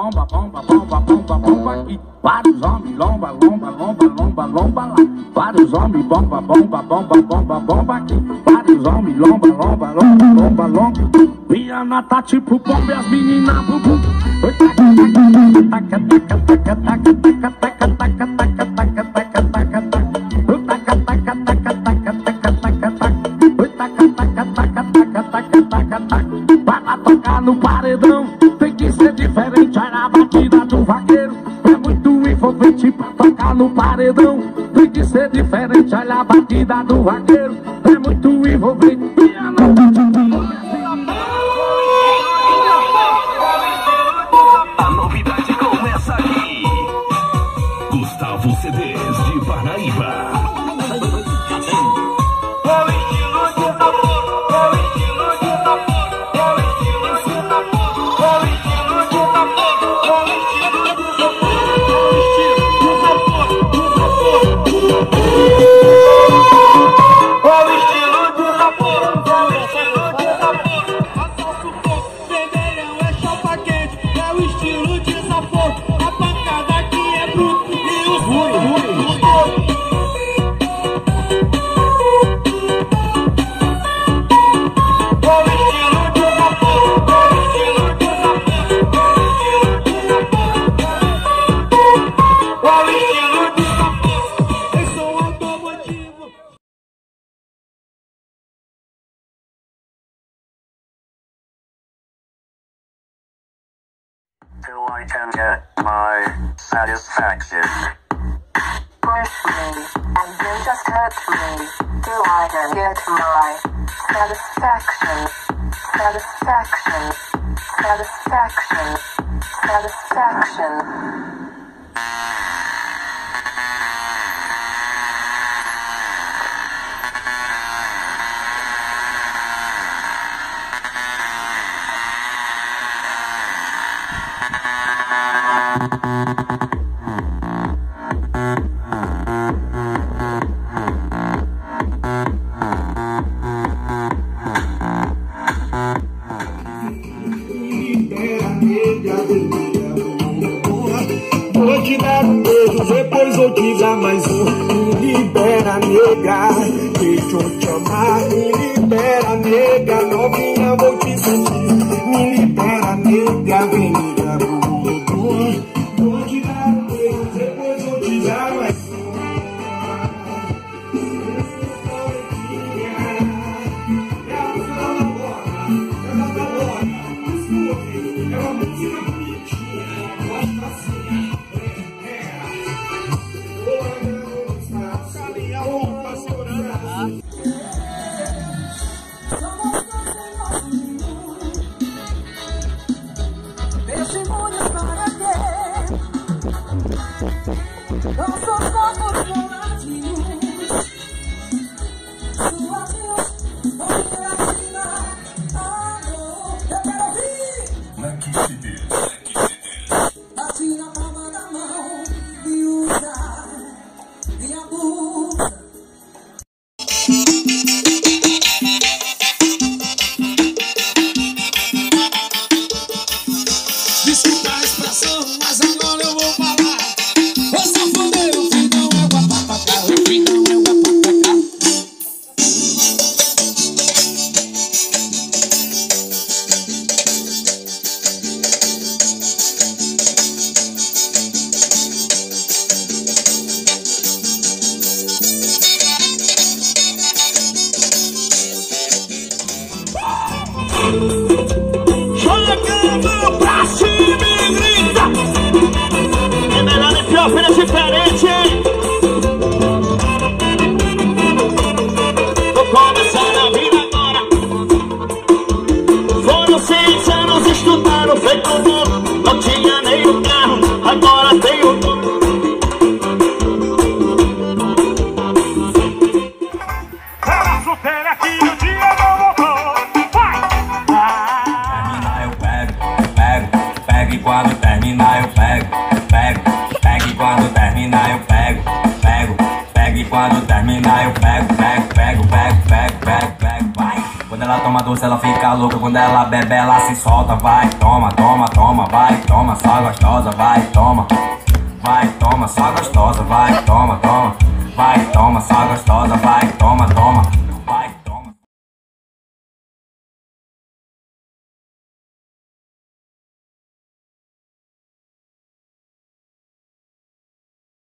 bomba, bomba, bomba, bomba, bomba aqui. Vários homens, lomba, lomba, lomba, lomba, lomba lá. Vários homens, bomba, bomba, bomba, bomba, bomba aqui. Vários homens, lomba, lomba, lomba, lomba, lomba. Viana tá tipo bomba e as meninas bubu. Taca, taca, taca, taca, taca, taca, taca, taca, taca, taca, taca, taca. Vai lá tocar no paredão, tem que ser diferente, olha a batida do vaqueiro. É muito envolvente pra tocar no paredão, tem que ser diferente, olha a batida do vaqueiro. É muito envolvente. A novidade começa aqui. Gustavo CDs de Parnaíba. Till I can get my satisfaction. Push me, and then just hurt me, till I can get my satisfaction. Satisfaction. Satisfaction. Satisfaction. Vou te dar um beijo, depois vou te dar mais um. Me libera, nega, deixa eu te amar. Me libera, nega, novinha, vou te sentir. Me libera, nega, vem me dar um. Vou te dar um beijo, depois vou te dar mais um. Chegando pra cima e grita. É melhor nem pior, filha diferente. Vou começar a vida agora. Foram 6 anos estudando, feito louco. Não tinha nem um carro, agora tenho tudo. Era solteira aqui o dia não voltou. Pego e quando terminar eu pego, pego e quando terminar eu pego, pego e quando terminar eu pego, vai. Quando ela toma doce, ela fica louca. Quando ela bebe, ela se solta. Vai, toma, toma, toma, vai, toma, só gostosa, vai, toma. Vai, toma, só gostosa, vai, toma, toma. Vai, toma, só gostosa, vai, toma, toma.